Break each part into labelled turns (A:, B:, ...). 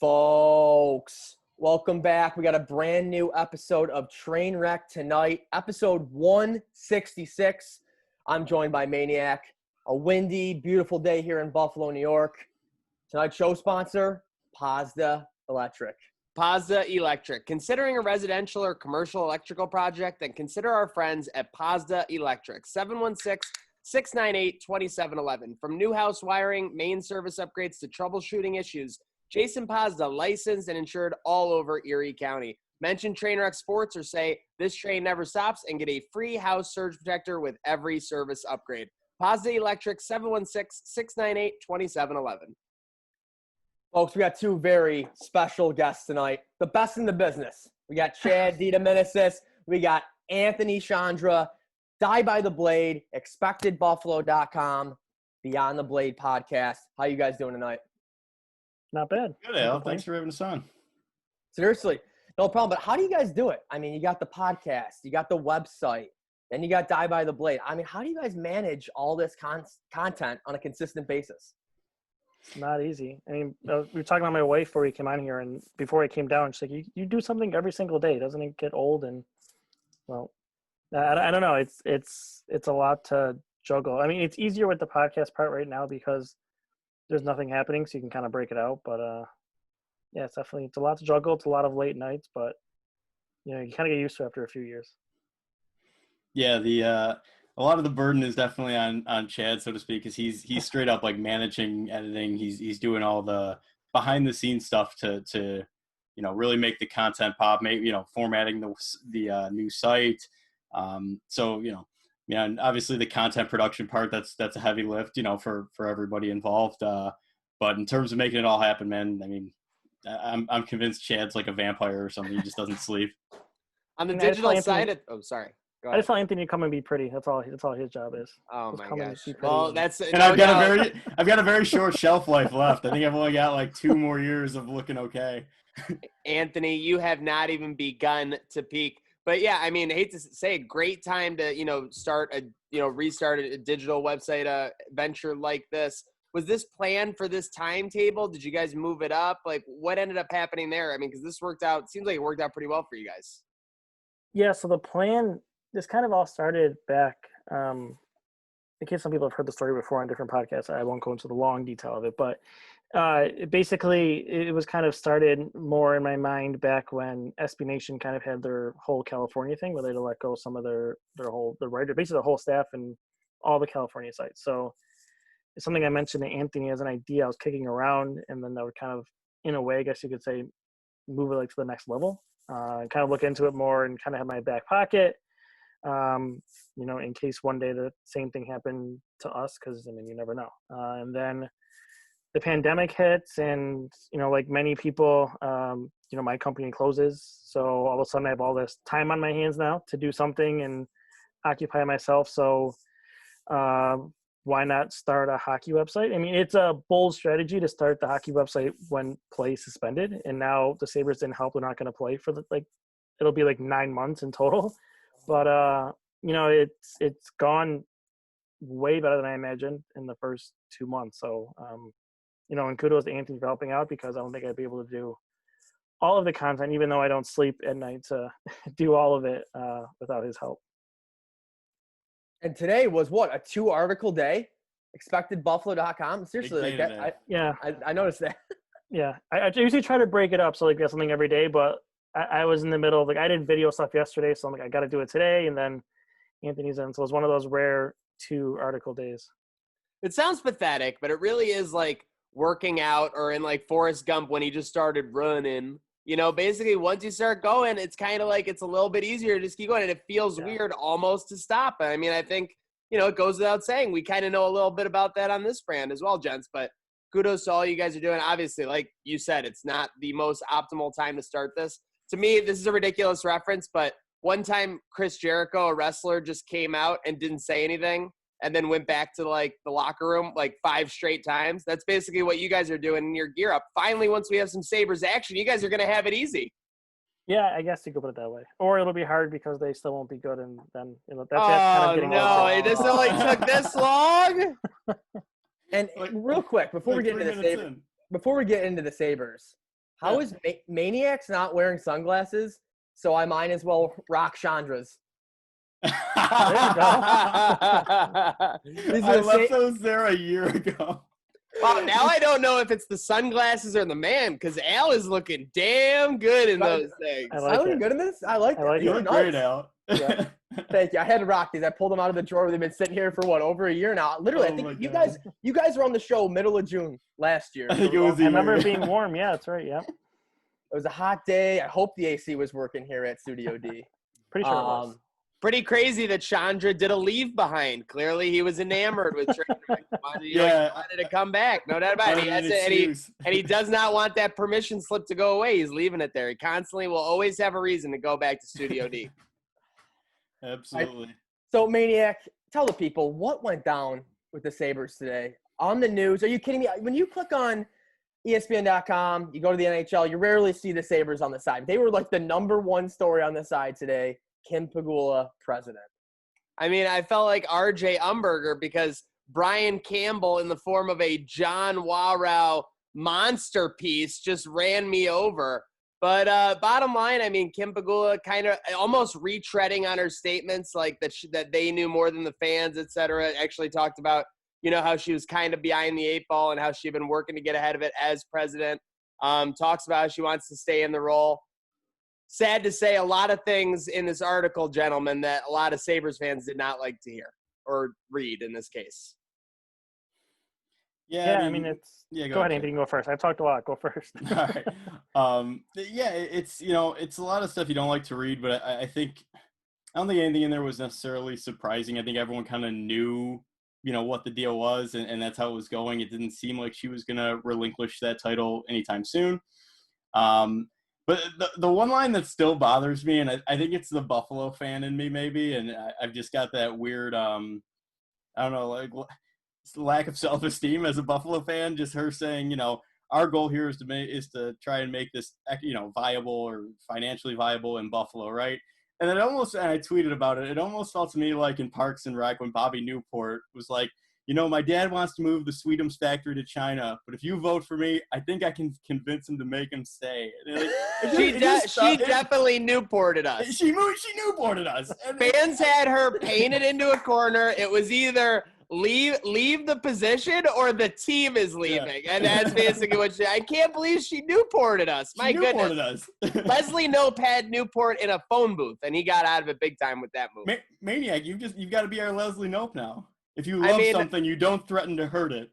A: Folks, welcome back. We got a brand new episode of Trainwreck tonight, episode 166. I'm joined by Maniac. A windy, beautiful day here in Buffalo, New York. Tonight's show sponsor, Pazda Electric.
B: Pazda Electric. Considering a residential or commercial electrical project, then consider our friends at Pazda Electric. 716-698-2711. From new house wiring, main service upgrades to troubleshooting issues, Jason Pazda, licensed and insured all over Erie County. Mention Trainwreck Sports or say, this train never stops, and get a free house surge protector with every service upgrade. Pazda Electric, 716-698-2711.
A: Folks, we got two very special guests tonight. The best in the business. We got Chad DeDominicis. We got Anthony Sciandra, Die by the Blade, ExpectedBuffalo.com, Beyond the Blade podcast. How you guys doing tonight?
C: Not bad.
D: Good, Al. Thanks for having us on.
A: Seriously, no problem. But how do you guys do it? I mean, you got the podcast, you got the website, then you got Die by the Blade. I mean, how do you guys manage all this content on a consistent basis?
C: It's not easy. I mean, we were talking about my wife before we came on here, and before I came down, she's like, you do something every single day. Doesn't it get old? And, well, I don't know. It's a lot to juggle. I mean, it's easier with the podcast part right now because there's nothing happening, so you can kind of break it out. But, yeah, it's a lot to juggle. It's a lot of late nights, but, you know, you kind of get used to it after a few years.
D: Yeah, a lot of the burden is definitely on Chad, so to speak, because he's straight up like managing editing. He's doing all the behind the scenes stuff to really make the content pop. Maybe formatting the new site. So and obviously the content production part that's a heavy lift for everybody involved. But in terms of making it all happen, man, I mean, I'm convinced Chad's like a vampire or something. He just doesn't sleep.
B: On the digital side, sorry.
C: I just want Anthony to come and be pretty. That's all his job is.
B: Oh
C: just
B: my gosh.
C: Well,
D: I've got a very short shelf life left. I think I've only got like 2 more years of looking okay.
B: Anthony, you have not even begun to peak. But yeah, I mean, I hate to say, great time to restart a digital website venture like this. Was this planned for this timetable? Did you guys move it up? Like, what ended up happening there? I mean, because seems like it worked out pretty well for you guys.
C: Yeah. So the plan. This kind of all started back, in case some people have heard the story before on different podcasts, I won't go into the long detail of it, but basically it was kind of started more in my mind back when SB Nation kind of had their whole California thing where they had to let go some of their writer, basically the whole staff and all the California sites. So it's something I mentioned to Anthony as an idea I was kicking around, and then that would kind of, in a way, I guess you could say, move it like to the next level, kind of look into it more and kind of have my back pocket. In case one day the same thing happened to us, because I mean, you never know. And then the pandemic hits, and like many people, my company closes. So all of a sudden I have all this time on my hands now to do something and occupy myself. So why not start a hockey website? I mean, it's a bold strategy to start the hockey website when play is suspended, and now the Sabres didn't help. They're not going to play for it'll be like 9 months in total. But, it's gone way better than I imagined in the first 2 months. So, and kudos to Anthony for helping out, because I don't think I'd be able to do all of the content, even though I don't sleep at night, to do all of it without his help.
A: And today was what, a 2-article day? ExpectedBuffalo.com. Seriously, I noticed that. Yeah,
C: I usually try to break it up so get something every day, but I was in the middle of I did video stuff yesterday, so I'm I got to do it today, and then Anthony's in. So it was one of those rare 2-article days.
B: It sounds pathetic, but it really is like working out, or in like Forrest Gump when he just started running. Basically once you start going, it's kind of like it's a little bit easier to just keep going, and it feels weird almost to stop. I mean, I think, it goes without saying. We kind of know a little bit about that on this brand as well, gents, but kudos to all you guys are doing. Obviously, like you said, it's not the most optimal time to start this. To me, this is a ridiculous reference, but one time Chris Jericho, a wrestler, just came out and didn't say anything and then went back to the locker room 5 straight times. That's basically what you guys are doing in your gear up. Finally, once we have some Sabres action, you guys are going to have it easy.
C: Yeah, I guess you could put it that way. Or it'll be hard because they still won't be good, and then that's kind of getting
B: it just only took this long.
A: And real quick, before we get into the Sabres, How is Maniac's not wearing sunglasses? So I might as well rock Sciandra's.
D: I left those there a year ago.
B: Wow, now I don't know if it's the sunglasses or the man, because Al is looking damn good in those things.
C: I
A: I
C: like
A: look
C: it.
A: good in this. I like it.
C: You
D: You look great, Al.
A: Yeah. Thank you. I had to rock these. I pulled them out of the drawer. They've been sitting here for over a year now. Literally, I think you guys were on the show middle of June last year.
D: I think it was.
C: I remember it being warm. Yeah, that's right. Yeah.
A: It was a hot day. I hope the AC was working here at Studio D.
C: Pretty sure it was.
B: Pretty crazy that Sciandra did a leave behind. Clearly, he was enamored with Trainwreck. He wanted to come back. No doubt about it. And he does not want that permission slip to go away. He's leaving it there. He constantly will always have a reason to go back to Studio D.
D: Absolutely.
A: So, Maniac, tell the people what went down with the Sabres today on the news. Are you kidding me? When you click on ESPN.com, you go to the NHL, you rarely see the Sabres on the side. They were like the #1 story on the side today. Kim Pegula, president.
B: I mean, I felt like R.J. Umberger because Brian Campbell, in the form of a John Wawrow monster piece, just ran me over. But bottom line, I mean, Kim Pegula kind of almost retreading on her statements, like that they knew more than the fans, et cetera. Actually talked about, how she was kind of behind the 8 ball and how she'd been working to get ahead of it as president. Talks about how she wants to stay in the role. Sad to say, a lot of things in this article, gentlemen, that a lot of Sabres fans did not like to hear or read in this case.
C: Yeah, I mean it's.
D: Yeah,
C: go ahead, Anthony. Go first. I've talked a lot. Go first.
D: All right. Yeah, it's it's a lot of stuff you don't like to read, but I don't think anything in there was necessarily surprising. I think everyone kind of knew, what the deal was, and that's how it was going. It didn't seem like she was going to relinquish that title anytime soon. But the one line that still bothers me, and I think it's the Buffalo fan in me maybe, and I've just got that weird, I don't know, like lack of self-esteem as a Buffalo fan, just her saying, our goal here is to try and make this, viable or financially viable in Buffalo, right? And then I tweeted about it, it almost felt to me like in Parks and Rec when Bobby Newport was like, my dad wants to move the Sweetums factory to China, but if you vote for me, I think I can convince him to make him stay.
B: She definitely Newported us.
D: She Newported us.
B: Fans had her painted into a corner. It was either leave the position or the team is leaving. Yeah. And that's basically what I can't believe she Newported us. My goodness. Leslie Knope had Newport in a phone booth, and he got out of it big time with that move.
D: Maniac, you've got to be our Leslie Knope now. If you love something, you don't threaten to hurt it.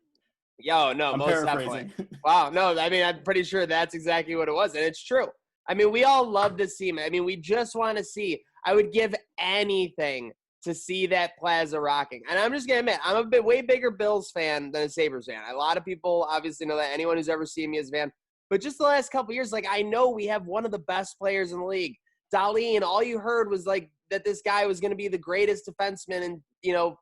B: Yo, no, most definitely. Wow, no, I mean, I'm pretty sure that's exactly what it was, and it's true. I mean, we all love to see him. I mean, we just want to see. I would give anything to see that plaza rocking. And I'm just going to admit, I'm a way bigger Bills fan than a Sabres fan. A lot of people obviously know that. Anyone who's ever seen me as a fan. But just the last couple of years, I know we have one of the best players in the league. Darlene, all you heard was, that this guy was going to be the greatest defenseman in,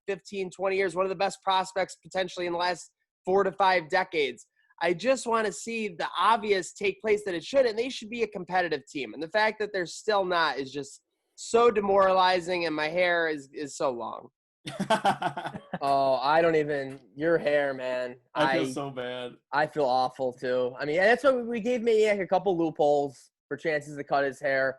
B: 15, 20 years, one of the best prospects potentially in the last 4 to 5 decades. I just want to see the obvious take place that it should, and they should be a competitive team. And the fact that they're still not is just so demoralizing, and my hair is so long.
A: Oh, I don't even – your hair, man.
D: I feel so bad.
A: I feel awful, too. I mean, that's why we gave Maniac a couple loopholes for chances to cut his hair.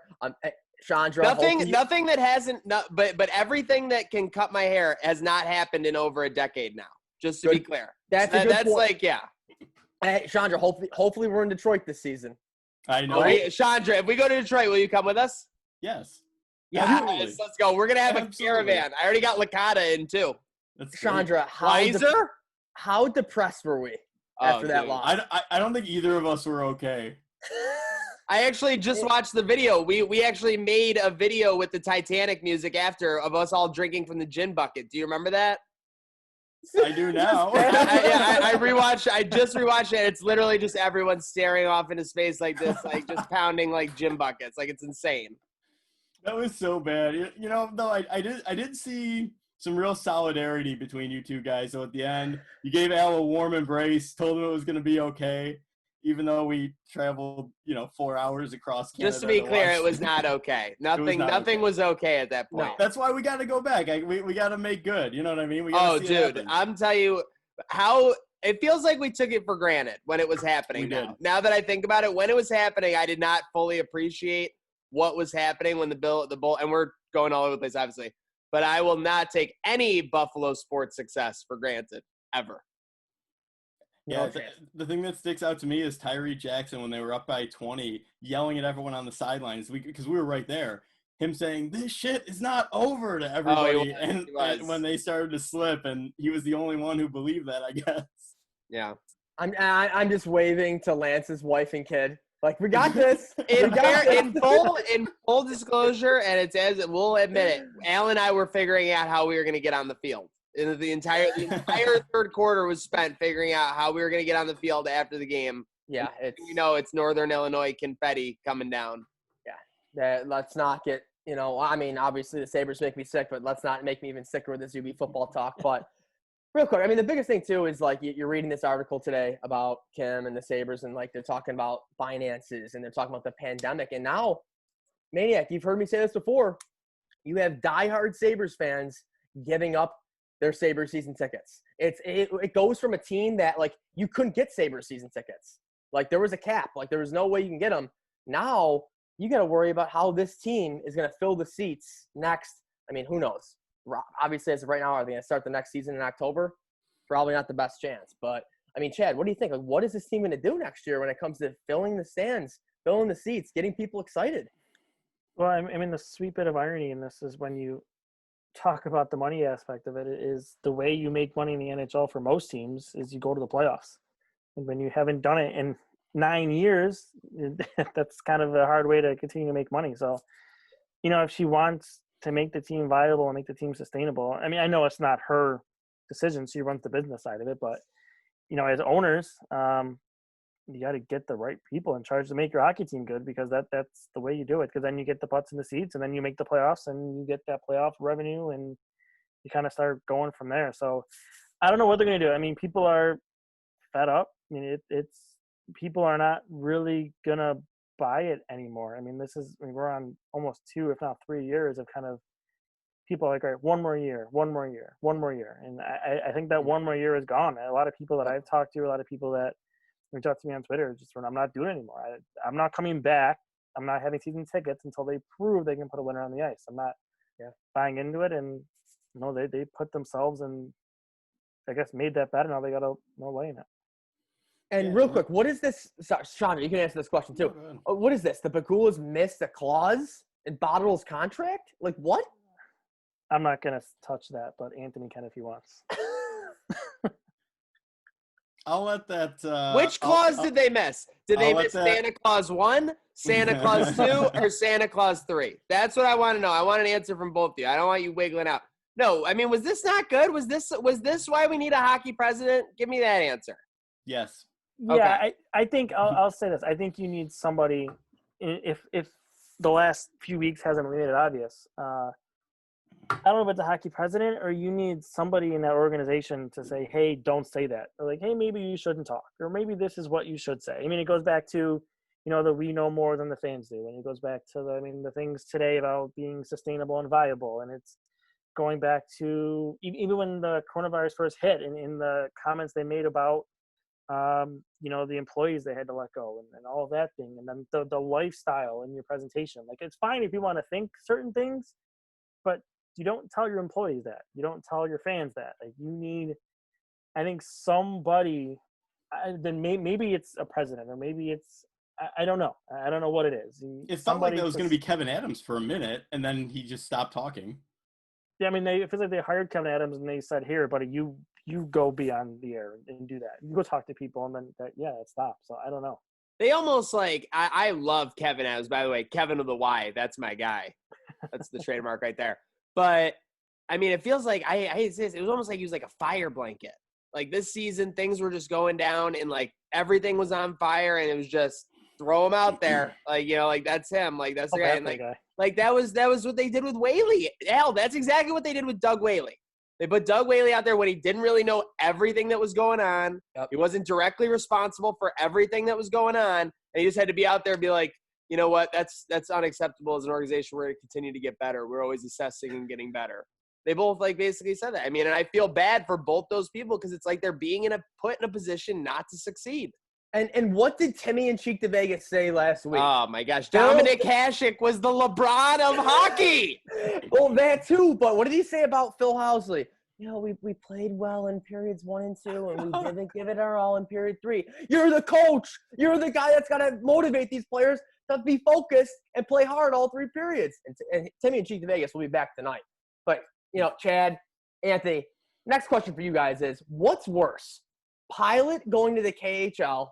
A: Sciandra,
B: nothing that hasn't – but everything that can cut my hair has not happened in over a decade now, just to be clear.
A: That's
B: point. Yeah.
A: Hey, Sciandra, hopefully we're in Detroit this season.
D: I know.
B: Sciandra, if we go to Detroit, will you come with us?
D: Yes.
B: Yes, let's go. We're going to have a caravan. I already got Licata in, too.
A: Sciandra, how depressed were we after that loss?
D: I don't think either of us were okay.
B: I actually just watched the video. We actually made a video with the Titanic music after of us all drinking from the gin bucket. Do you remember that?
D: I do now.
B: I just rewatched it. It's literally just everyone staring off into space like this, just pounding gin buckets. It's insane.
D: That was so bad. Though I did see some real solidarity between you two guys. So at the end, you gave Al a warm embrace, told him it was going to be okay, even though we traveled, 4 hours across Canada.
B: Just to be clear, it was not okay. Nothing was okay at that point.
D: No, that's why we got to go back. We got to make good. You know what I mean?
B: Dude, I'm telling you, how it feels like we took it for granted when it was happening.
D: We did.
B: Now that I think about it, when it was happening, I did not fully appreciate what was happening when the Bull, and we're going all over the place, obviously. But I will not take any Buffalo sports success for granted, ever.
D: Yeah, the thing that sticks out to me is Tyree Jackson when they were up by 20, yelling at everyone on the sidelines because we were right there. Him saying, "This shit is not over" to everybody, and when they started to slip, and he was the only one who believed that, I guess.
B: Yeah,
A: I'm just waving to Lance's wife and kid. Like, we got this.
B: In full disclosure, and it's as we'll admit it, Al and I were figuring out how we were going to get on the field. And the entire third quarter was spent figuring out how we were going to get on the field after the game.
A: Yeah,
B: it's Northern Illinois confetti coming down.
A: Yeah, let's not get, I mean, obviously the Sabres make me sick, but let's not make me even sicker with this UB football talk. But real quick, I mean, the biggest thing too is like you're reading this article today about Kim and the Sabres, and like they're talking about finances and they're talking about the pandemic. And now, Maniac, you've heard me say this before. You have diehard Sabres fans giving up their Sabres season tickets. It goes from a team that like you couldn't get Sabres season tickets. Like there was a cap. Like there was no way you can get them. Now you got to worry about how this team is going to fill the seats next. I mean, who knows? Obviously, as of right now, are they going to start the next season in October? Probably not the best chance. But, I mean, Chad, what do you think? Like, what is this team going to do next year when it comes to filling the stands, filling the seats, getting people excited?
C: Well, I mean, the sweet bit of irony in this is when you talk about the money aspect of it is the way you make money in the NHL for most teams is you go to the playoffs. And when you haven't done it in 9 years, that's kind of a hard way to continue to make money. So, if she wants to make the team viable and make the team sustainable, I mean, I know it's not her decision. She runs the business side of it, but, as owners, you got to get the right people in charge to make your hockey team good, because that's the way you do it. Because then you get the butts in the seats, and then you make the playoffs, and you get that playoff revenue, and you kind of start going from there. So I don't know what they're going to do. I mean, people are fed up. I mean, it's people are not really going to buy it anymore. I mean, we're on almost 2, if not 3 years of kind of people are like, all right, one more year. And I think that one more year is gone. A lot of people that I've talked to, a lot of people that reach out to me on Twitter, just I'm not doing it anymore. I'm not coming back. I'm not having season tickets until they prove they can put a winner on the ice. I'm not buying into it. And they put themselves and I guess made that bet, and now they got no way in it.
A: And real quick, what is this? Sorry, Sciandra, you can answer this question too. What is this? The Pegulas missed a clause in Bottle's contract? Like what?
C: I'm not going to touch that, but Anthony can if he wants.
D: I'll let that.
B: Which clause did they miss? Did they miss Santa Claus 1, Santa Claus 2, or Santa Claus 3? That's what I want to know. I want an answer from both of you. I don't want you wiggling out. No, I mean, was this not good? Was this why we need a hockey president? Give me that answer.
D: Yes.
C: Yeah, okay. I think I'll say this. I think you need somebody. If the last few weeks hasn't made it obvious, I don't know if it's a hockey president or you need somebody in that organization to say, hey, don't say that. Or like, hey, maybe you shouldn't talk. Or maybe this is what you should say. I mean, it goes back to, that we know more than the fans do. And it goes back to, the things today about being sustainable and viable. And it's going back to even when the coronavirus first hit and in the comments they made about, the employees they had to let go and all of that thing. And then the lifestyle in your presentation. Like, it's fine if you want to think certain things, but you don't tell your employees that. You don't tell your fans that. Like, you need, I think, somebody. Then maybe it's a president, or maybe it's I don't know. I don't know what it is.
D: It felt like that was going to be Kevin Adams for a minute, and then he just stopped talking.
C: Yeah, I mean, it feels like they hired Kevin Adams, and they said, "Here, buddy, you go be on the air and do that. You go talk to people," and then it stopped. So I don't know.
B: They almost I love Kevin Adams, by the way. Kevin with a Y, that's my guy. That's the trademark right there. But, I mean, it feels like, I hate to say this, it was almost like he was like a fire blanket. Like, this season, things were just going down, and, everything was on fire, and it was just throw him out there. That's him. That's the guy. And, that was what they did with Whaley. Hell, that's exactly what they did with Doug Whaley. They put Doug Whaley out there when he didn't really know everything that was going on. Yep. He wasn't directly responsible for everything that was going on, and he just had to be out there and be like, you know what, that's unacceptable as an organization. We're going to continue to get better. We're always assessing and getting better. They both like basically said that. I mean, and I feel bad for both those people because it's like they're being put in a position not to succeed.
A: And what did Timmy and Cheek to Vegas say last week?
B: Oh my gosh, Dominic Hasek was the LeBron of hockey.
A: Well, that too. But what did he say about Phil Housley? We played well in periods 1 and 2, and we didn't give it our all in period 3. You're the coach. You're the guy that's got to motivate these players to be focused and play hard all 3 periods. And Timmy and Cheek to Vegas will be back tonight. But, Chad, Anthony, next question for you guys is, what's worse, Pilot going to the KHL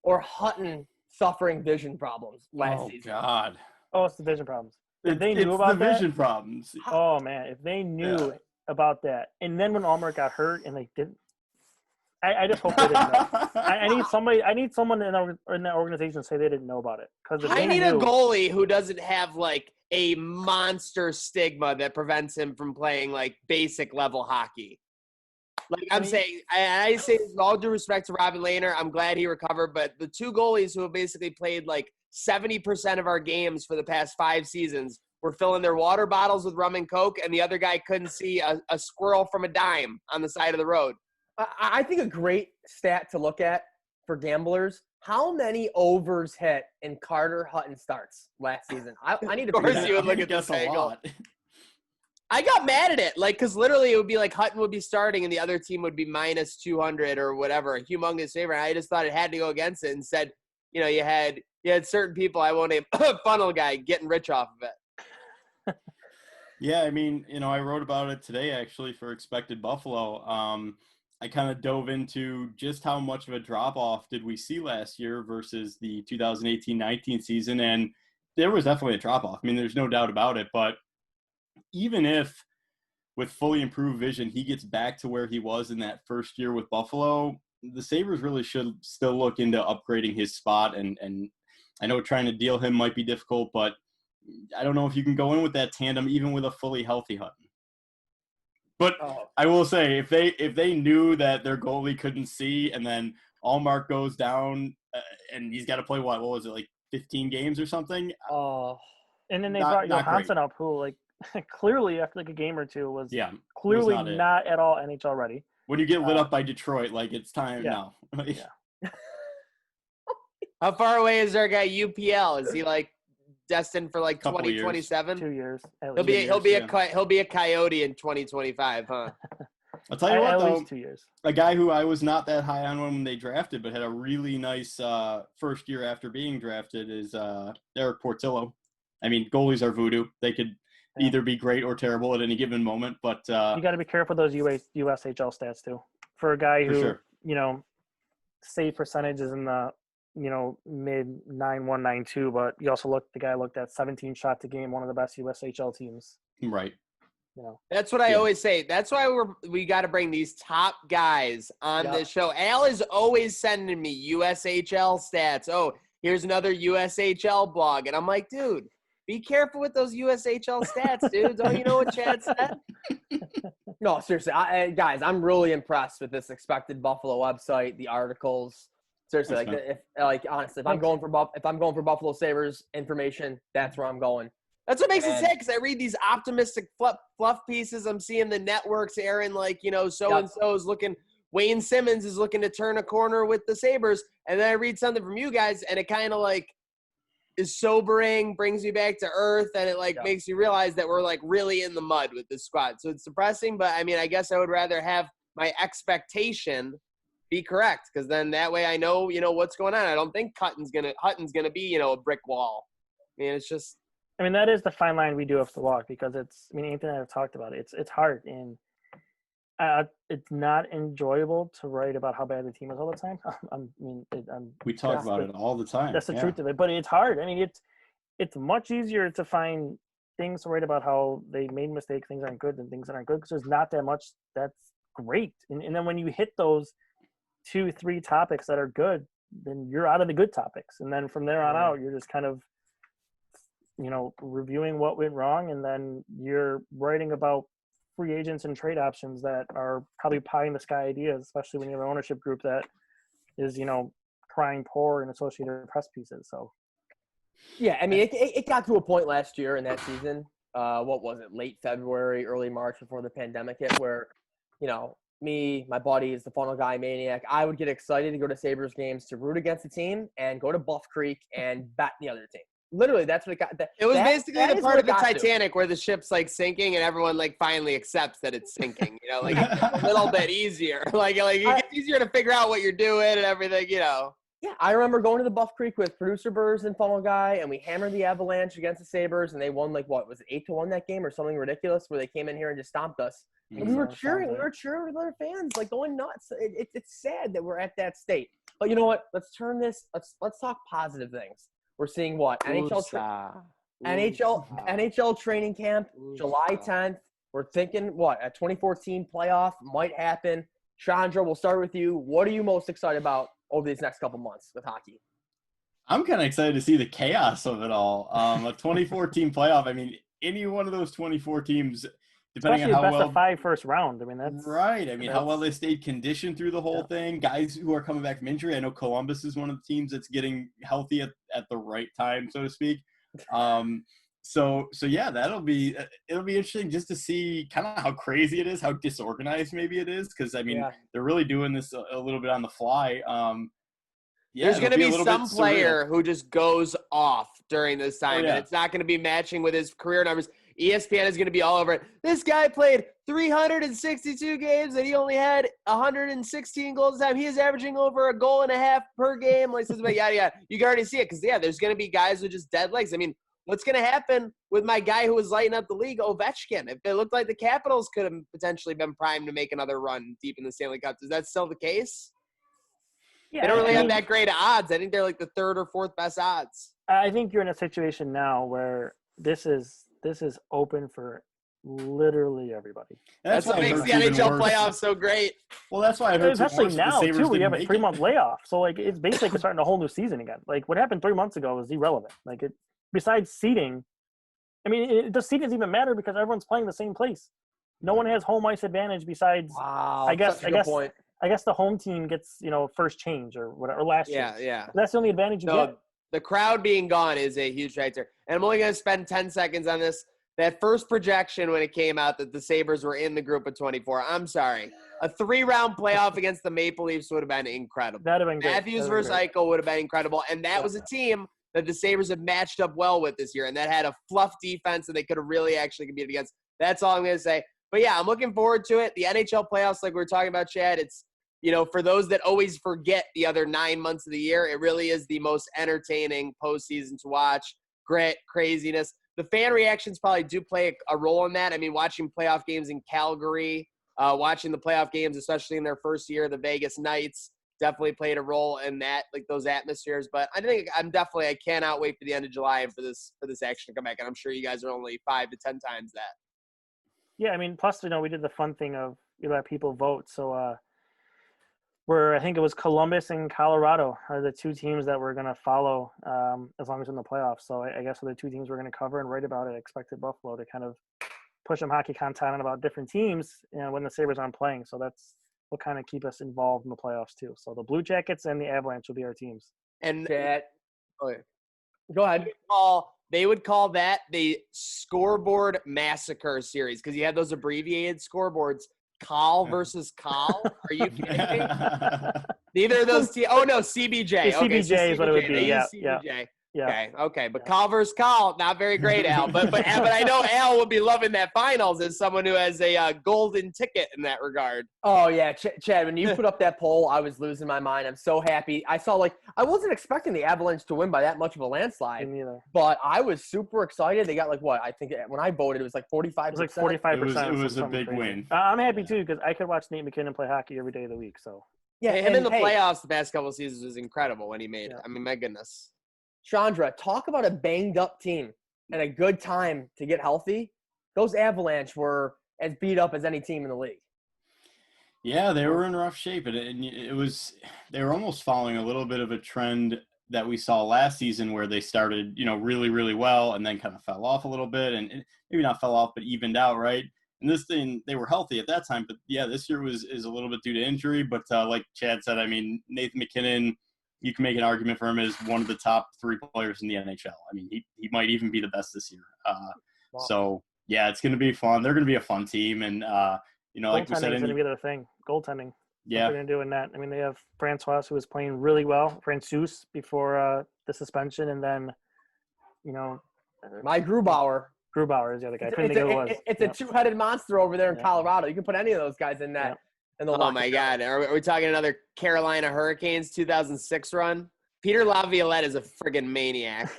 A: or Hutton suffering vision problems last season?
D: Oh, God.
C: Oh, it's the vision problems.
D: It's the vision problems.
C: Oh, man. If they knew about that. And then when Allmark got hurt and they didn't, I just hope they didn't know. I need someone in that organization to say they didn't know about it.
B: I need a goalie who doesn't have like a monster stigma that prevents him from playing like basic level hockey. Like I say with all due respect to Robin Lehner, I'm glad he recovered, but the 2 goalies who have basically played like 70% of our games for the past 5 seasons were filling their water bottles with rum and Coke, and the other guy couldn't see a squirrel from a dime on the side of the road.
A: I think a great stat to look at for gamblers, how many overs hit in Carter Hutton starts last season? I need to
B: Of course you would look at this angle. I got mad at it, because literally it would be like Hutton would be starting and the other team would be minus 200 or whatever, a humongous favor. And I just thought it had to go against it and said, you had certain people, I won't name, funnel guy, getting rich off of it.
D: Yeah, I mean, I wrote about it today actually for Expected Buffalo. I kind of dove into just how much of a drop-off did we see last year versus the 2018-19 season, and there was definitely a drop-off. I mean, there's no doubt about it, but even if with fully improved vision he gets back to where he was in that first year with Buffalo, the Sabres really should still look into upgrading his spot, and I know trying to deal him might be difficult, but I don't know if you can go in with that tandem even with a fully healthy Hutton. But I will say, if they knew that their goalie couldn't see, and then Allmark goes down, and he's got to play what was it, like 15 games or something?
C: Oh, and then they brought Johansson up, who like clearly after like a game or two was clearly not at all NHL ready.
D: When you get lit up by Detroit, like it's time now.
C: Yeah.
B: How far away is our guy UPL? Is he like destined for like 2027?
C: 2 years.
B: He'll be a Coyote in 2025, huh?
D: I'll tell you what,
C: at
D: though,
C: least 2 years.
D: A guy who I was not that high on when they drafted, but had a really nice first year after being drafted is Eric Portillo. I mean, goalies are voodoo. They could either be great or terrible at any given moment, but
C: you got to be careful with those USHL stats too. For a guy who save percentage is in the mid 9.192, but you also the guy looked at 17 shots a game, one of the best USHL teams.
D: Right.
B: That's what I always say. That's why we got to bring these top guys on this show. Al is always sending me USHL stats. Oh, here's another USHL blog, and I'm like, dude, be careful with those USHL stats, dude. Don't you know what Chad said?
A: No, seriously, guys, I'm really impressed with this Expected Buffalo website, the articles. Seriously, honestly, if I'm going for Buffalo Sabres information, that's where I'm going.
B: That's what makes it sick, because I read these optimistic fluff pieces. I'm seeing the networks airing so-and-so is looking – Wayne Simmons is looking to turn a corner with the Sabres. And then I read something from you guys, and it kind of is sobering, brings me back to earth, and it makes you realize that we're really in the mud with this squad. So it's depressing, but I mean, I guess I would rather have my expectation be correct, because then that way I know, what's going on. I don't think Hutton's gonna be, a brick wall. I mean, it's just –
C: I mean, that is the fine line we do have to walk, because Anthony and I have talked about it. It's hard, and it's not enjoyable to write about how bad the team is all the time.
D: We talk about it all the time.
C: That's the truth of it, but it's hard. I mean, it's much easier to find things to write about how they made mistakes, things aren't good, than things that aren't good, because there's not that much that's great. And then when you hit those 2-3 topics that are good, then you're out of the good topics. And then from there on out, you're just kind of, reviewing what went wrong, and then you're writing about free agents and trade options that are probably pie in the sky ideas, especially when you have an ownership group that is, crying poor in Associated Press pieces. So,
A: yeah, I mean, it got to a point last year in that season what was it, late February, early March before the pandemic hit, where, me, my buddies, the funnel guy Maniac, I would get excited to go to Sabres games to root against the team and go to Buff Creek and bet the other team. Literally, that's what it got.
B: It was basically the part of the
A: Titanic
B: Titanic where the ship's like sinking and everyone like finally accepts that it's sinking. Like it's a little bit easier. Like it gets easier to figure out what you're doing and everything.
A: Yeah, I remember going to the Buff Creek with producer Burrs and funnel guy, and we hammered the Avalanche against the Sabres, and they won like what was it, 8-1 that game or something ridiculous, where they came in here and just stomped us. And we were cheering. We were cheering with other fans, like going nuts. It's sad that we're at that state. But you know what? Let's turn this. Let's talk positive things. We're seeing what? NHL training camp, July 10th. We're thinking what? A 2014 playoff might happen. Sciandra, we'll start with you. What are you most excited about over these next couple months with hockey?
D: I'm kind of excited to see the chaos of it all. A 2014 playoff. I mean, any one of those 24 teams, depending
C: Especially
D: on how
C: best
D: well
C: of 5 first round. I mean, that's
D: right. I mean, how well they stayed conditioned through the whole thing. Guys who are coming back from injury. I know Columbus is one of the teams that's getting healthy at the right time, so to speak. So yeah, it'll be interesting just to see kind of how crazy it is, how disorganized maybe it is, because I mean they're really doing this a little bit on the fly.
B: There's going to be some player who just goes off during this time, and it's not going to be matching with his career numbers. ESPN is going to be all over it. This guy played 362 games, and he only had 116 goals this time. He is averaging over a goal and a half per game. Like, yada, yada. You can already see it because, there's going to be guys with just dead legs. I mean, what's going to happen with my guy who was lighting up the league, Ovechkin? If it looked like the Capitals could have potentially been primed to make another run deep in the Stanley Cup, is that still the case? Yeah, they don't really have that great odds. I think they're like the third or fourth best odds.
C: I think you're in a situation now where this is open for literally everybody.
B: That's what makes the NHL playoffs so great.
D: Well, that's why I heard
C: especially now too. We have a 3-month layoff, so like it's basically starting a whole new season again. Like what happened 3 months ago is irrelevant. Like it, besides seeding, I mean, the seed doesn't even matter because everyone's playing the same place. No one has home ice advantage besides.
A: Wow,
C: I guess
A: point.
C: I guess the home team gets first change or whatever, or last year.
B: Yeah.
C: That's the only advantage you get.
B: The crowd being gone is a huge factor. And I'm only going to spend 10 seconds on this. That first projection when it came out that the Sabres were in the group of 24, I'm sorry. A 3-round playoff against the Maple Leafs would have been incredible.
C: That would have been great.
B: Matthews versus Eichel would have been incredible. And that was a team that the Sabres have matched up well with this year. And that had a fluff defense and they could have really actually competed against. That's all I'm going to say. But, I'm looking forward to it. The NHL playoffs, like we were talking about, Chad, it's, for those that always forget the other 9 months of the year, it really is the most entertaining postseason to watch. Grit, craziness. The fan reactions probably do play a role in that. I mean, watching playoff games in Calgary, watching the playoff games, especially in their first year, the Vegas Knights definitely played a role in that, like those atmospheres. But I think I cannot wait for the end of July and for this action to come back. And I'm sure you guys are only 5 to 10 times that.
C: Yeah, I mean, plus, we did the fun thing of you let people vote. So, I think it was Columbus and Colorado are the 2 teams that we're going to follow as long as we're in the playoffs. So I guess are the 2 teams we're going to cover and write about at Expected Buffalo to kind of push some hockey content about different teams when the Sabres aren't playing. So that's will kind of keep us involved in the playoffs too. So the Blue Jackets and the Avalanche will be our teams.
B: And
A: go ahead.
B: They would call that the scoreboard massacre series because you had those abbreviated scoreboards. Cal versus Cal? Are you kidding me? Neither of those teams. Oh, no, CBJ.
C: CBJ is what it would be. Yeah.
B: Okay. But Cal versus Cal, not very great, Al. But I know Al would be loving that finals as someone who has a golden ticket in that regard.
A: Oh, yeah. Chad, when you put up that poll, I was losing my mind. I'm so happy. I wasn't expecting the Avalanche to win by that much of a landslide.
C: Me neither.
A: But I was super excited. They got I think when I voted, it was like 45%.
C: It was like 45%.
D: It was a big win.
C: I'm happy too because I could watch Nate McKinnon play hockey every day of the week. So
B: yeah, him in the playoffs the past couple of seasons was incredible when he made it. I mean, my goodness.
A: Sciandra, talk about a banged-up team and a good time to get healthy. Those Avalanche were as beat up as any team in the league.
D: Yeah, they were in rough shape, and they were almost following a little bit of a trend that we saw last season where they started, really, really well and then kind of fell off a little bit, and maybe not fell off, but evened out, right? And this thing, they were healthy at that time, but yeah, this year is a little bit due to injury. But like Chad said, I mean, Nathan McKinnon, you can make an argument for him as one of the top 3 players in the NHL. I mean, he might even be the best this year.
A: Wow.
D: So Yeah, it's going to be fun. They're going to be a fun team, and like we said,
C: Goaltending is going to be their thing. Goaltending.
D: Yeah.
C: What they're going to do in that. I mean, they have Francois, who was playing really well, Francouz, before the suspension, and then,
A: My Grubauer.
C: Grubauer is the other guy. I couldn't think of who it was.
A: It's a two-headed monster over there in Colorado. You can put any of those guys in that.
C: Yeah.
B: Oh, my God. Are we talking another Carolina Hurricanes 2006 run? Peter Laviolette is a friggin' maniac.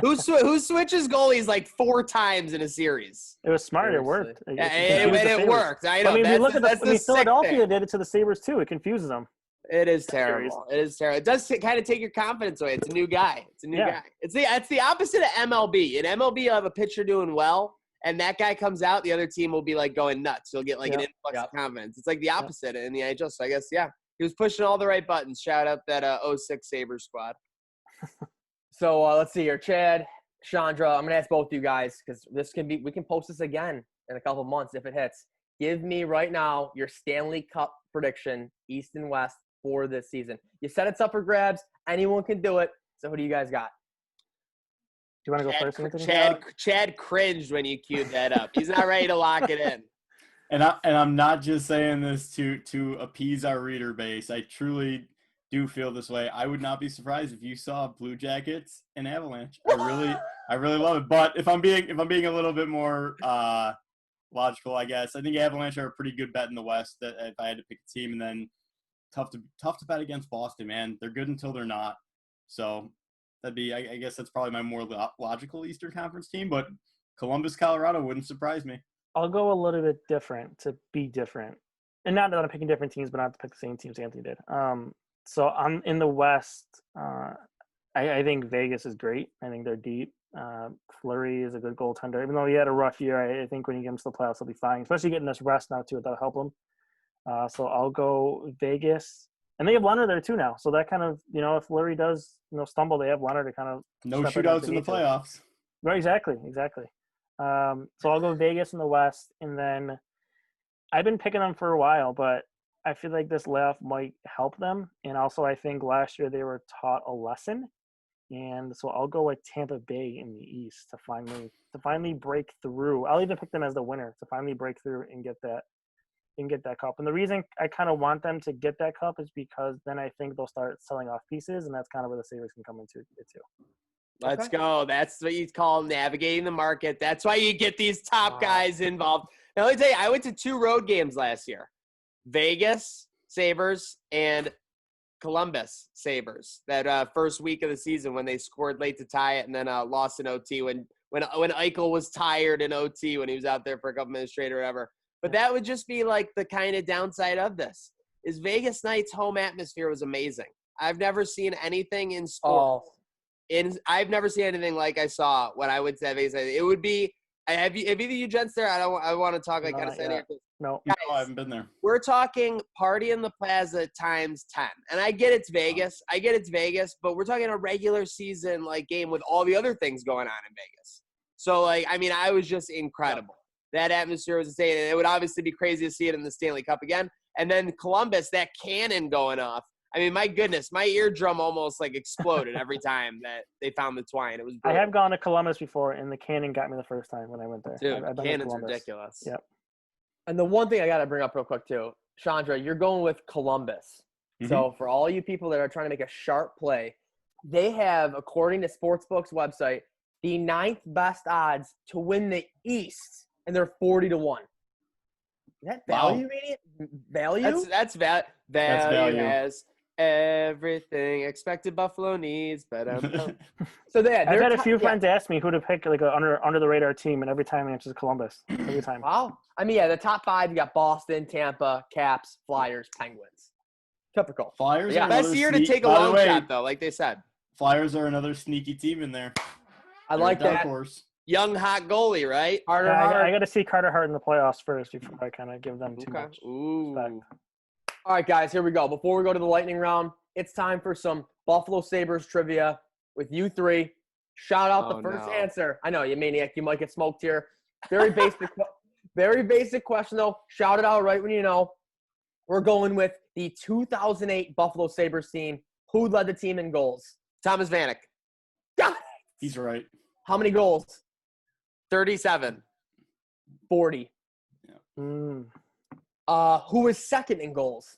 B: Who switches goalies like 4 times in a series?
C: It was smart. It worked.
B: It worked. I know.
C: I mean, if you look at Philadelphia
B: thing.
C: did it to the Sabres, too. It confuses them.
B: It is terrible. It is terrible. It does kind of take your confidence away. It's a new guy. Guy. It's the opposite of MLB. In MLB, you'll have a pitcher doing well, and that guy comes out, the other team will be like going nuts. You'll get like an influx of confidence. It's like the opposite in the NHL. So I guess he was pushing all the right buttons. Shout out that 06 Sabres squad.
A: So let's see here, Chad, Sciandra. I'm gonna ask both you guys because we can post this again in a couple months if it hits. Give me right now your Stanley Cup prediction, East and West, for this season. You said it's up for grabs. Anyone can do it. So who do you guys got?
C: Do you want to go first, Anthony?
B: Chad cringed when you queued that up. He's not ready to lock it in.
D: And I'm not just saying this to appease our reader base. I truly do feel this way. I would not be surprised if you saw Blue Jackets and Avalanche. I really love it. But if I'm being a little bit more logical, I guess I think Avalanche are a pretty good bet in the West. That if I had to pick a team, and then tough to bet against Boston, man. They're good until they're not. So that'd be, I guess that's probably my more logical Eastern Conference team. But Columbus, Colorado wouldn't surprise me. I'll
C: go a little bit different to be different, and not that I'm picking different teams, but not to pick the same teams Anthony did. So I'm in the West. I think Vegas is great. I think they're deep. Fleury is a good goaltender. Even though he had a rough year, I think when he gets to the playoffs, he'll be fine. Especially getting this rest now, too. That'll help him. So I'll go Vegas. And they have Leonard there, too, now. So that kind of, if Fleury does, stumble, they have Leonard to kind of –
D: no shootouts in the playoffs.
C: Right, exactly. So I'll go Vegas in the West. And then I've been picking them for a while, but I feel like this layoff might help them. And also I think last year they were taught a lesson. And so I'll go with Tampa Bay in the East to finally break through. I'll even pick them as the winner to finally break through and get that cup. And the reason I kind of want them to get that cup is because then I think they'll start selling off pieces, and that's kind of where the Sabres can come into it too.
B: Let's go. That's what you call navigating the market. That's why you get these top guys involved. Now, let me tell you, I went to 2 road games last year. Vegas Sabres and Columbus Sabres that first week of the season when they scored late to tie it and then lost in OT when Eichel was tired in OT when he was out there for a couple minutes straight or whatever. But that would just be like the kind of downside of this is Vegas Knights home atmosphere was amazing. I've never seen anything in sports. I've never seen anything like I saw when I went to Vegas. It would be have either you gents there? I want to talk like kind of standing here.
C: No,
D: guys, I haven't been there.
B: We're talking party in the plaza times 10. And I get it's Vegas. But we're talking a regular season like game with all the other things going on in Vegas. So I was just incredible. That atmosphere was insane. And it would obviously be crazy to see it in the Stanley Cup again. And then Columbus, that cannon going off. I mean, my goodness, my eardrum almost exploded every time that they found the twine. It was brutal.
C: I have gone to Columbus before, and the cannon got me the first time when I went there.
B: Dude, cannon's ridiculous.
C: Yep.
A: And the one thing I got to bring up real quick, too, Sciandra, you're going with Columbus. Mm-hmm. So for all you people that are trying to make a sharp play, they have, according to Sportsbook's website, the 9th best odds to win the East, and they're 40-1. Is that value, Value?
B: That's value. Value has everything ExpectedBuffalo needs, but
A: so
C: I've had a few friends ask me who to pick an under the radar team, and every time the answer is Columbus. Every time.
A: Wow. I mean, the top 5 you got Boston, Tampa, Caps, Flyers, Penguins. Typical.
D: Flyers.
B: Yeah, best year to take a long shot though, like they said.
D: Flyers are another sneaky team in there.
A: I like that.
B: Young hot goalie, right?
C: I got to see Carter Hart in the playoffs first before I kind of give them too much respect.
A: All right, guys, here we go. Before we go to the lightning round, it's time for some Buffalo Sabres trivia with you 3. Shout out the first answer. I know, you maniac. You might get smoked here. Very basic question, though. Shout it out right when you know. We're going with the 2008 Buffalo Sabres team. Who led the team in goals?
B: Thomas Vanek.
A: Got it.
D: He's right.
A: How many goals?
B: 37.
A: 40.
C: Mm.
A: Who was second in goals?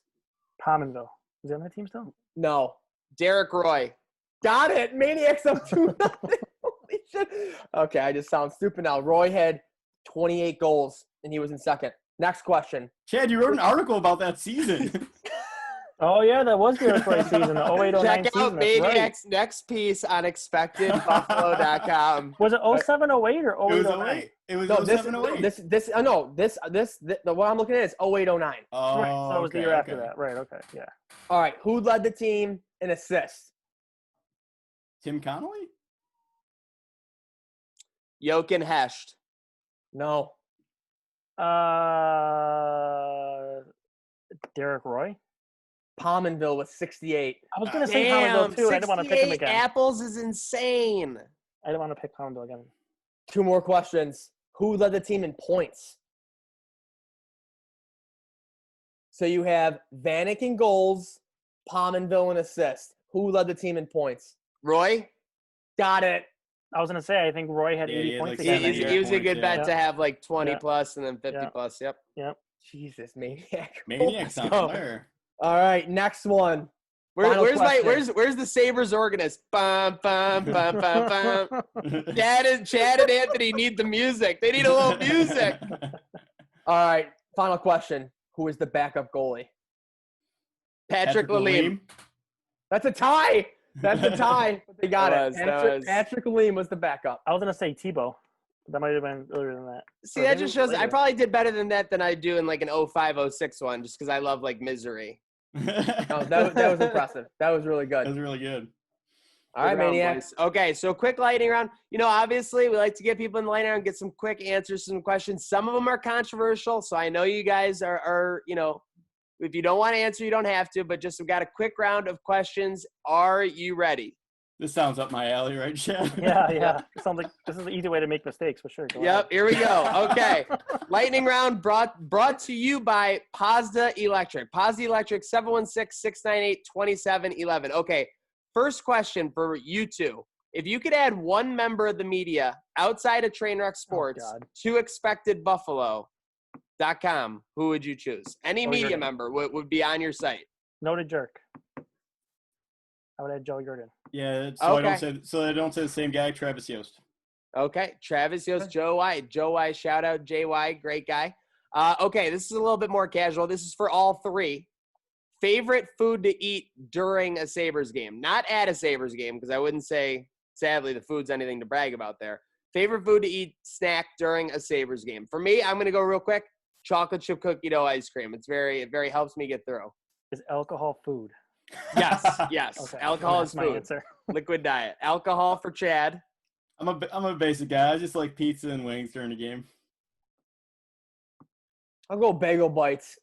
C: Pominville. Is he on that team still?
A: No.
B: Derek Roy.
A: Got it. Maniacs up 2-0. Holy shit. Okay, I just sound stupid now. Roy had 28 goals, and he was in second. Next question.
D: Chad, you wrote an article about that season.
C: Oh, yeah, that was the Earthquake season, the 08-09
B: Check
C: season.
B: out
C: That's right.
B: Maniac's next piece on expectedbuffalo.com.
C: Was it 07-08 or
D: It was
C: 08-09?
D: 08. It was
A: No,
D: 07, 08.
A: the what I'm looking at is 08-09.
D: Oh,
C: Right, so it was the
D: okay,
C: year after
D: okay.
C: that. Right, okay, yeah.
A: All right, who led the team in assists?
D: Tim Connolly?
B: Jochen Hesht.
A: No.
C: Derek Roy?
A: Pominville with 68.
C: I was going to say
B: Damn,
C: Pominville, too. I didn't want to pick him
B: 68
C: again.
B: apples is insane.
C: I didn't want to pick Pominville again.
A: 2 more questions. Who led the team in points? So you have Vanek in goals, Pominville in assists. Who led the team in points?
B: Roy?
A: Got it.
C: I was going to say, I think Roy had
D: Yeah,
C: 80
D: he had
C: points
D: like
C: again. that
B: He
C: year.
B: was a good bet
C: Yeah.
B: to have like 20
C: Yeah.
B: plus and then 50
C: Yeah.
B: plus. Yep.
C: Yep.
A: Jesus, Maniac.
D: Maniac's on
A: Let's go.
D: fire.
A: All right, next one. Final
B: Where's
A: question.
B: where's the Sabres organist? Bum, bum, bum, bum, bum. Chad and Anthony need the music. They need a little music.
A: All right, final question. Who is the backup goalie?
B: Patrick Lalime.
A: That's a tie. That's a tie. But they got
B: That
A: it.
B: was-
A: Patrick Lalime was the backup.
C: I was going to say Tebow. That might have been earlier than that.
B: See,
C: Or
B: that
C: maybe
B: just shows I
C: later.
B: probably did better than that than I do in like an 05-06 one, just because I love like misery.
A: Oh, that was impressive. That was really
D: That
A: good.
D: was really good.
A: All right,
B: Good round,
A: Maniac.
B: boys. Okay, so quick lightning round. You know, obviously, we like to get people in the lightning round, get some quick answers to some questions. Some of them are controversial, so I know you guys are you know, if you don't want to answer, you don't have to, but just we've got a quick round of questions. Are you ready?
D: This sounds up my alley, right, Chad?
C: Yeah. Sounds like this is the easy way to make mistakes, for sure. Go
B: Yep, here we go. Okay. Lightning round brought to you by Pazda Electric. Pazda Electric, 716-698-2711. Okay, first question for you two. If you could add one member of the media outside of Trainwreck Sports
C: God.
B: to ExpectedBuffalo.com, who would you choose? Any
C: Joey
B: media
C: Jordan.
B: member would be on your site.
C: Noted jerk. I would add Joe Jordan.
D: Yeah, so
B: Okay.
D: I don't say the same guy, Travis Yost.
B: Okay, Travis Yost, Joe White. Joe White, shout out JY, great guy. Okay, this is a little bit more casual. This is for all three. Favorite food to eat during a Sabres game. Not at a Sabres game, because I wouldn't say, sadly, the food's anything to brag about there. Favorite food to eat, snack during a Sabres game. For me, I'm going to go real quick. Chocolate chip cookie dough ice cream. It very helps me get through.
C: Is alcohol food?
B: Yes.
C: Okay.
B: Alcohol
C: That's
B: is
C: my
B: food.
C: answer.
B: Liquid diet. Alcohol for Chad.
D: I'm a basic guy. I just like pizza and wings during the game.
A: I'll go bagel bites.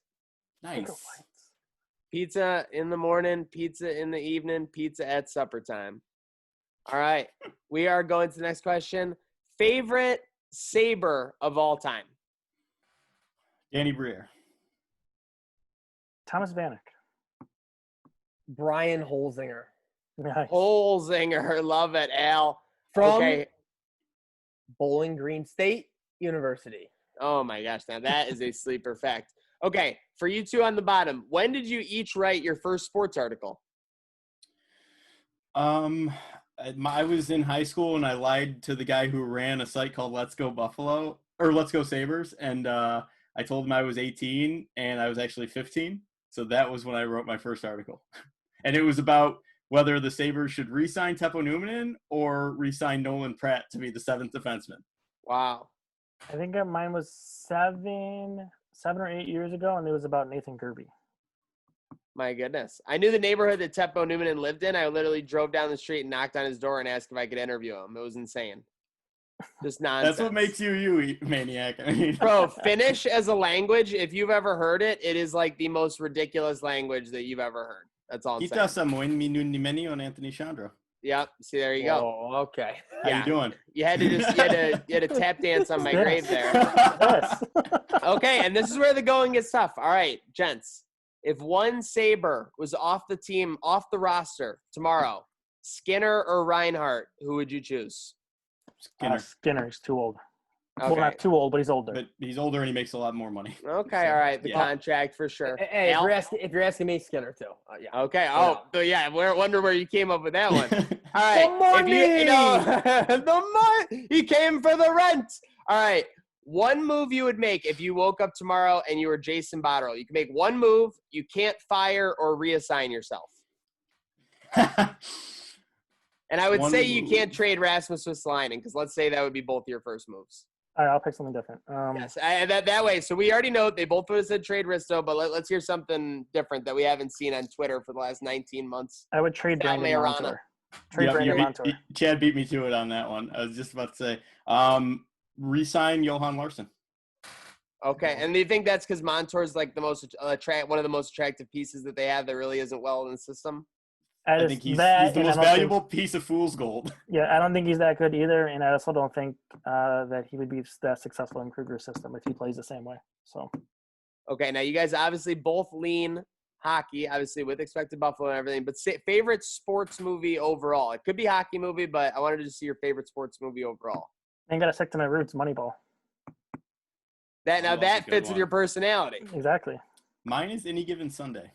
D: Nice.
B: Pizza in the morning, pizza in the evening, pizza at supper time. All right. We are going to the next question. Favorite Sabre of all time?
D: Danny Briere.
C: Thomas Vanek.
A: Brian Holzinger.
C: Nice.
B: Holzinger. Love it, Al.
A: From
B: Okay.
A: Bowling Green State University.
B: Oh, my gosh. Now, that is a sleeper fact. Okay. For you two on the bottom, when did you each write your first sports article?
D: I was in high school and I lied to the guy who ran a site called Let's Go Buffalo or Let's Go Sabres, and I told him I was 18 and I was actually 15. So that was when I wrote my first article, and it was about whether the Sabres should re-sign Teppo Numminen or re-sign Nolan Pratt to be the 7th defenseman.
B: Wow.
C: I think mine was 7 or 8 years ago, and it was about Nathan Kirby.
B: My goodness. I knew the neighborhood that Teppo Numminen lived in. I literally drove down the street and knocked on his door and asked if I could interview him. It was insane. Just nonsense.
D: That's what makes you, Maniac. I mean,
B: Bro, Finnish as a language, if you've ever heard it, it is like the most ridiculous language that you've ever heard. That's all I'm saying.
D: Kita samoin minun nimeni on Anthony Sciandra.
B: Yep. See, there you go.
A: Oh, okay.
D: How
B: Yeah.
D: you doing?
B: You had to just you had to tap dance on my grave there.
C: Yes.
B: Okay, and this is where the going gets tough. All right, gents. If one Sabre was off the team, off the roster tomorrow, Skinner or Reinhart, who would you choose?
D: Skinner.
C: Skinner is too old. Well, not too old, but he's older.
D: But he's older and he makes a lot more money.
B: Okay,
D: So,
B: all right. The
D: yeah.
B: contract for sure.
A: Hey,
B: Al?
A: if you're asking me, Skinner too. Yeah.
B: Okay. Oh, so yeah. Wonder where you came up with that one. All right.
A: The money!
B: If you know, the money. He came for the rent. All right. One move you would make if you woke up tomorrow and you were Jason Botterill. You can make one move. You can't fire or reassign yourself. And I would say you can't trade Rasmus Ristolainen because let's say that would be both your first moves.
C: All right, I'll pick something different.
B: Yes, that way. So we already know they both would have said trade Risto, but let's hear something different that we haven't seen on Twitter for the last 19 months.
C: I would trade
B: Sal
C: Brandon
B: Mayorana.
C: Montour. Trade Brandon Montour.
D: Chad beat me to it on that one. I was just about to say, re-sign Johan Larsson.
B: Okay, and do you think that's because Montour's like the most one of the most attractive pieces that they have that really isn't well in the system?
D: I think he's the most valuable piece of fool's gold.
C: Yeah, I don't think he's that good either, and I also don't think that he would be that successful in Kruger's system if he plays the same way. So,
B: okay, now you guys obviously both lean hockey, obviously with Expected Buffalo and everything, but favorite sports movie overall? It could be hockey movie, but I wanted to see your favorite sports movie overall.
C: I gotta stick to my roots, Moneyball.
B: That fits with your personality.
C: Exactly.
D: Mine is Any Given Sunday.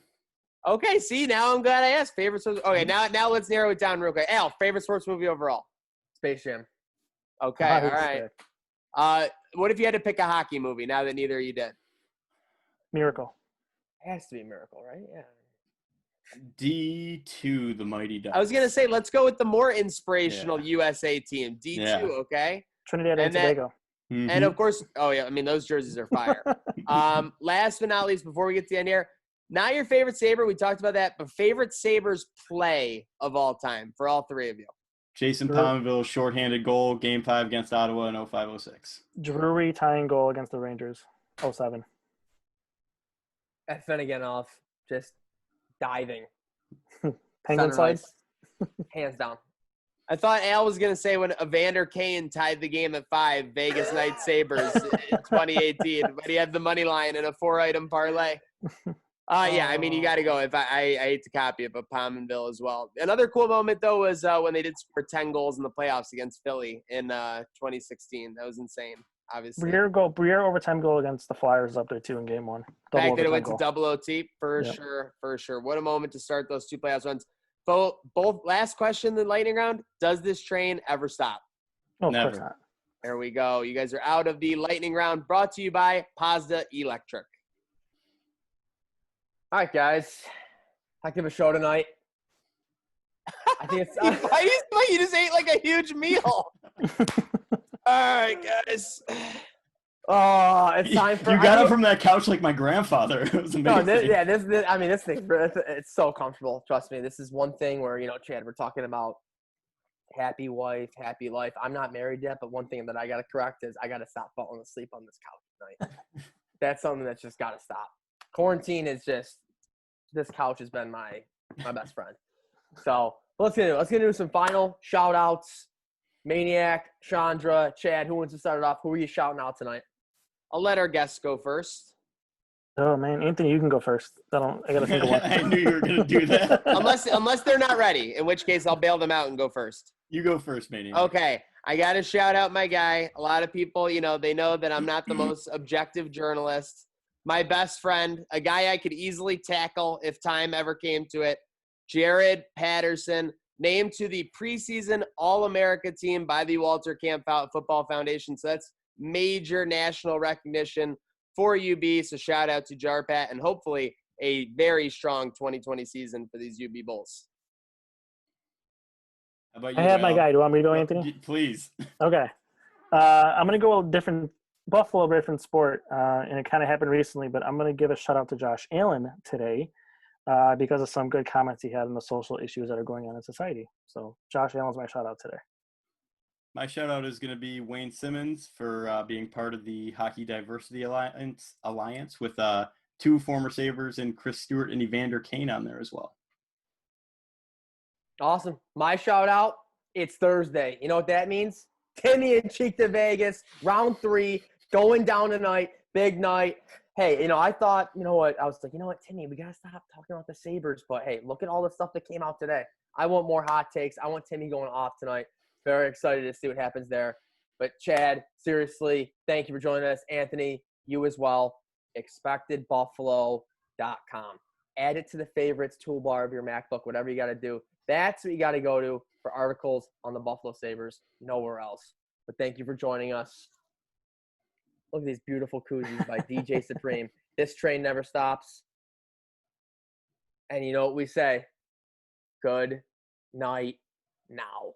B: Okay, see, now I'm glad I asked. Favorite sports. Okay, now let's narrow it down real quick. Al, favorite sports movie overall?
A: Space Jam.
B: Okay, all right. What if you had to pick a hockey movie now that neither of you did?
C: Miracle.
A: It has to be Miracle, right? Yeah.
D: D2, the Mighty Ducks.
B: I was going to say, let's go with the more inspirational USA team. D2, okay?
C: Trinidad and Tobago.
D: Mm-hmm.
B: And, of course, those jerseys are fire. Last but not least, before we get to the end here, not your favorite Sabre. We talked about that, but favorite Sabres play of all time for all three of you.
D: Jason Pominville, shorthanded goal, Game 5 against Ottawa in 05-06.
C: Drury tying goal against the Rangers, 07.
A: And Finnegan off, just diving.
C: Penguin side?
A: Hands down.
B: I thought Al was going to say when Evander Kane tied the game at 5, Vegas Knights Sabres in 2018, but he had the money line in a 4-item parlay. Yeah, I mean, you got to go. If I hate to copy it, but Pominville as well. Another cool moment, though, was when they did score 10 goals in the playoffs against Philly in 2016. That was insane, obviously.
C: Briere overtime goal against the Flyers up there, too, in Game 1.
B: The fact that it went to double OT, for sure. What a moment to start those two playoffs runs. Both last question in the lightning round, does this train ever stop?
C: Oh,
D: Never.
C: Of course not.
B: There we go. You guys are out of the lightning round, brought to you by Pazda Electric.
A: All right, guys. I give a show tonight. I think it's.
B: You just ate like a huge meal. All right, guys.
A: Oh, it's time for.
D: You got it from that couch like my grandfather. It was amazing.
A: No, this thing, it's so comfortable. Trust me. This is one thing where, Chad, we're talking about happy wife, happy life. I'm not married yet, but one thing that I got to correct is I got to stop falling asleep on this couch tonight. That's something that's just got to stop. Quarantine is just, this couch has been my best friend. So let's get into some final shout outs. Maniac, Sciandra, Chad, who wants to start it off? Who are you shouting out tonight?
B: I'll let our guests go first.
C: Oh, man. Anthony, you can go first. I got to think of one.
D: I knew you were going to do that.
B: unless they're not ready, in which case I'll bail them out and go first.
D: You go first, Maniac.
B: Okay. I got to shout out my guy. A lot of people, they know that I'm not the most objective journalist. My best friend, a guy I could easily tackle if time ever came to it, Jared Patterson, named to the preseason All-America team by the Walter Camp Football Foundation. So that's major national recognition for UB. So shout out to Jar Pat, and hopefully a very strong 2020 season for these UB Bulls.
D: How about you,
C: I have
D: Al?
C: my guy. Do you want me to go, Anthony?
D: Please.
C: Okay. I'm going to go a different Buffalo, different sport, and it kind of happened recently, but I'm going to give a shout out to Josh Allen today because of some good comments he had on the social issues that are going on in society. So Josh Allen's my shout out today.
D: My shout out is going to be Wayne Simmons for being part of the Hockey Diversity Alliance with 2 former Sabres and Chris Stewart and Evander Kane on there as well.
A: Awesome. My shout out, it's Thursday. You know what that means? Timmy and Cheek to Vegas, round 3, going down tonight, big night. Hey, I thought, I was like, Timmy, we got to stop talking about the Sabres. But, hey, look at all the stuff that came out today. I want more hot takes. I want Timmy going off tonight. Very excited to see what happens there. But Chad, seriously, thank you for joining us. Anthony, you as well. ExpectedBuffalo.com. Add it to the favorites toolbar of your MacBook, whatever you got to do. That's what you got to go to for articles on the Buffalo Sabres, nowhere else. But thank you for joining us. Look at these beautiful koozies by DJ Supreme. This train never stops. And you know what we say? Good night now.